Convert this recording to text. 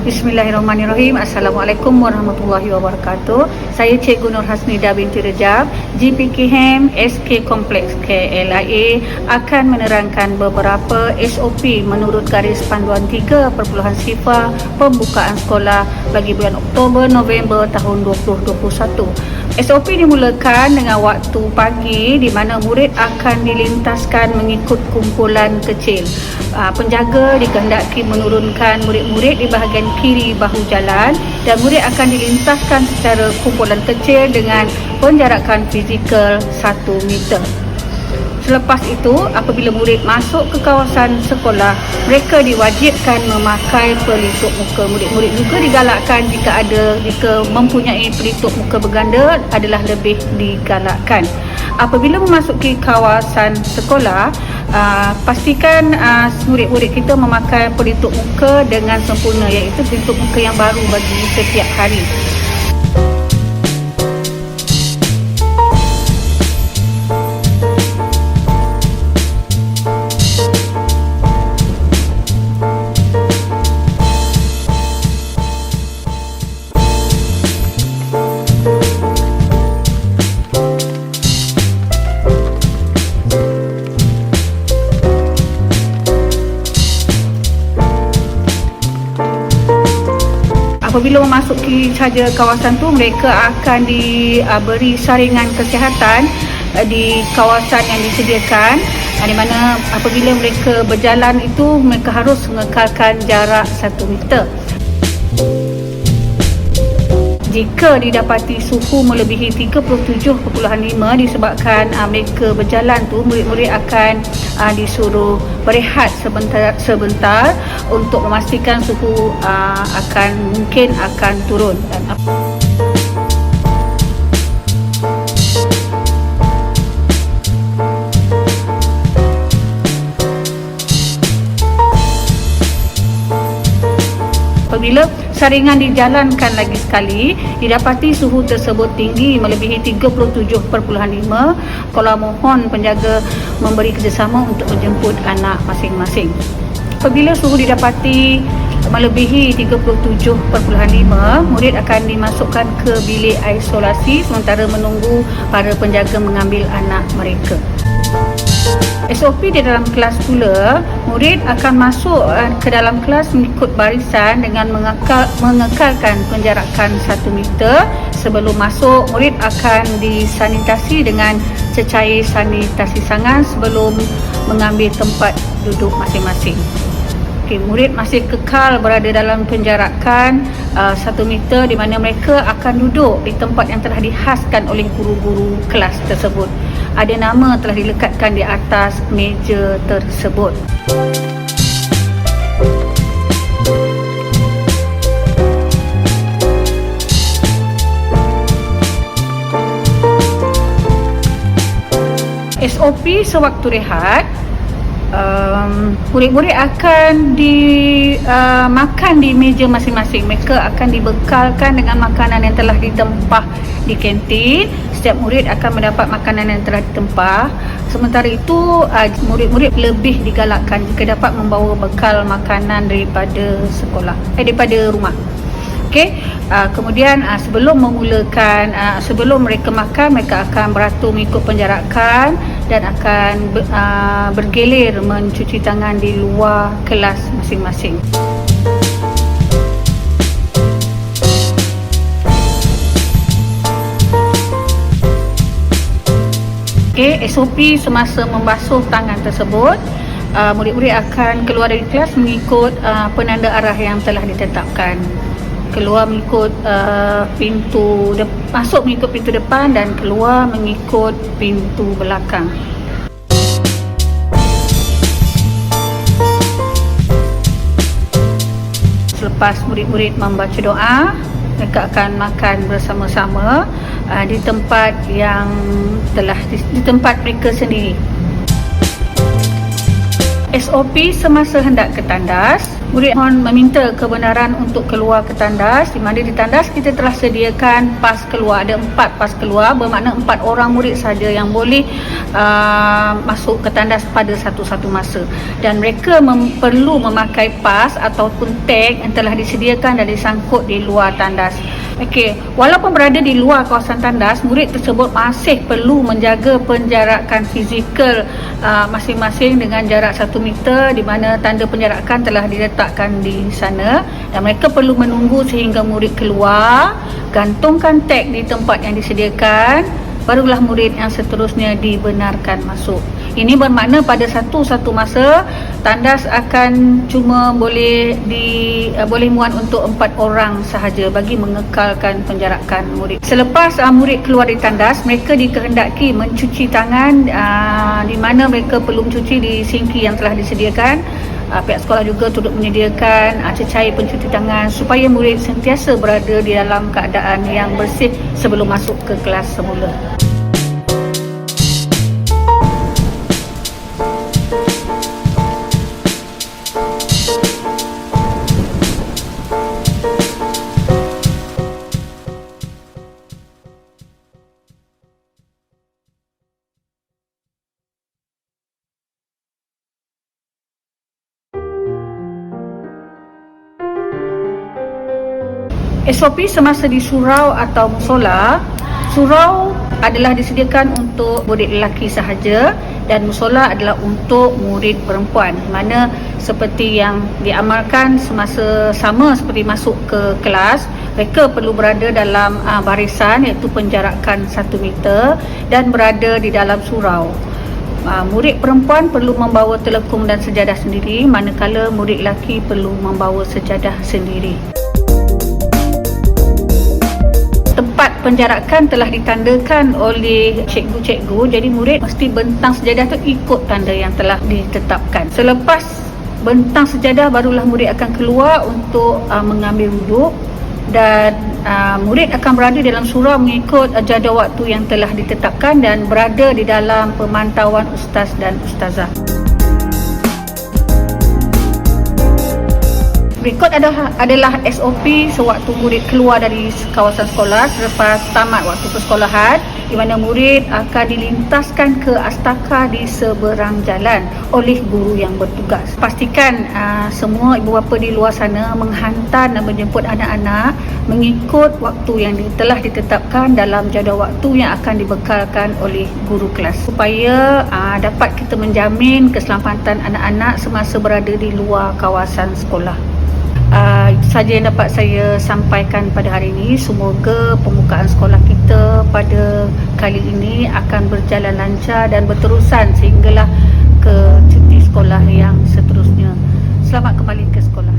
Bismillahirrahmanirrahim. Assalamualaikum warahmatullahi wabarakatuh. Saya Cikgu Nur Hasnida binti Rejab, GPKM SK Kompleks KLIA akan menerangkan beberapa SOP menurut garis panduan 3.0 pembukaan sekolah bagi bulan Oktober November tahun 2021. SOP dimulakan dengan waktu pagi di mana murid akan dilintaskan mengikut kumpulan kecil. Penjaga dikehendaki menurunkan murid-murid di bahagian kiri bahu jalan dan murid akan dilintaskan secara kumpulan kecil dengan penjarakan fizikal 1 meter. Selepas itu, apabila murid masuk ke kawasan sekolah, mereka diwajibkan memakai pelitup muka. Murid-murid juga digalakkan jika mempunyai pelitup muka berganda adalah lebih digalakkan. Apabila memasuki kawasan sekolah, pastikan murid-murid kita memakai pelitup muka dengan sempurna, iaitu pelitup muka yang baru bagi setiap hari. Apabila memasuki sahaja kawasan tu, mereka akan diberi saringan kesihatan di kawasan yang disediakan, di mana apabila mereka berjalan itu mereka harus mengekalkan jarak 1 meter. Jika didapati suhu melebihi 37.5 disebabkan mereka berjalan tu, murid-murid akan disuruh berehat sebentar untuk memastikan suhu mungkin akan turun. Apabila saringan dijalankan lagi sekali, didapati suhu tersebut tinggi melebihi 37.5, kalau mohon penjaga memberi kerjasama untuk menjemput anak masing-masing. Apabila suhu didapati melebihi 37.5, murid akan dimasukkan ke bilik isolasi sementara menunggu para penjaga mengambil anak mereka. SOP di dalam kelas pula, murid akan masuk ke dalam kelas mengikut barisan dengan mengekalkan penjarakan 1 meter. Sebelum masuk, murid akan disanitasi dengan cecair sanitasi tangan sebelum mengambil tempat duduk masing-masing. Murid masih kekal berada dalam penjarakan 1 meter di mana mereka akan duduk di tempat yang telah dihaskan oleh guru-guru kelas tersebut. Ada nama telah dilekatkan di atas meja tersebut. SOP sewaktu rehat, murid-murid akan makan di meja masing-masing. Mereka akan dibekalkan dengan makanan yang telah ditempah di kantin. Setiap murid akan mendapat makanan yang telah ditempah. Sementara itu, murid-murid lebih digalakkan jika dapat membawa bekal makanan daripada rumah. Kemudian sebelum mereka makan, mereka akan beratur mengikut penjarakan dan akan bergilir mencuci tangan di luar kelas masing-masing. SOP semasa membasuh tangan tersebut, murid-murid akan keluar dari kelas mengikut penanda arah yang telah ditetapkan. Keluar mengikut masuk mengikut pintu depan dan keluar mengikut pintu belakang. Selepas murid-murid membaca doa, mereka akan makan bersama-sama di tempat mereka sendiri. SOP semasa hendak ke tandas, murid mohon meminta kebenaran untuk keluar ke tandas, di mana di tandas kita telah sediakan pas keluar, ada 4 pas keluar, bermakna 4 orang murid saja yang boleh masuk ke tandas pada satu-satu masa, dan mereka perlu memakai pas ataupun tag yang telah disediakan dan disangkut di luar tandas. Okey, walaupun berada di luar kawasan tandas, murid tersebut masih perlu menjaga penjarakan fizikal masing-masing dengan jarak 1 meter, di mana tanda penjarakan telah diletakkan di sana, dan mereka perlu menunggu sehingga murid keluar, gantungkan tag di tempat yang disediakan, barulah murid yang seterusnya dibenarkan masuk. Ini bermakna pada satu-satu masa tandas akan cuma boleh muat untuk 4 orang sahaja bagi mengekalkan penjarakan murid. Selepas murid keluar dari tandas, mereka dikehendaki mencuci tangan, di mana mereka perlu mencuci di sinki yang telah disediakan. Pihak sekolah juga turut menyediakan cecair pencuci tangan supaya murid sentiasa berada di dalam keadaan yang bersih sebelum masuk ke kelas semula. SOP semasa di surau atau musola. Surau adalah disediakan untuk murid lelaki sahaja dan musola adalah untuk murid perempuan, mana seperti yang diamalkan semasa sama seperti masuk ke kelas, mereka perlu berada dalam barisan, iaitu penjarakan 1 meter, dan berada di dalam surau. Murid perempuan perlu membawa telekung dan sejadah sendiri, manakala murid lelaki perlu membawa sejadah sendiri. Tempat penjarakan telah ditandakan oleh cikgu-cikgu, jadi murid mesti bentang sejadah tu ikut tanda yang telah ditetapkan. Selepas bentang sejadah, barulah murid akan keluar untuk mengambil wuduk, dan murid akan berada dalam surau mengikut jadual waktu yang telah ditetapkan dan berada di dalam pemantauan ustaz dan ustazah. Berikut adalah SOP sewaktu murid keluar dari kawasan sekolah selepas tamat waktu persekolahan, di mana murid akan dilintaskan ke astaka di seberang jalan oleh guru yang bertugas. Pastikan semua ibu bapa di luar sana menghantar dan menjemput anak-anak mengikut waktu yang telah ditetapkan dalam jadual waktu yang akan dibekalkan oleh guru kelas, supaya dapat kita menjamin keselamatan anak-anak semasa berada di luar kawasan sekolah. Itu saja yang dapat saya sampaikan pada hari ini. Semoga pembukaan sekolah kita pada kali ini akan berjalan lancar dan berterusan sehinggalah ke cuti sekolah yang seterusnya. Selamat kembali ke sekolah.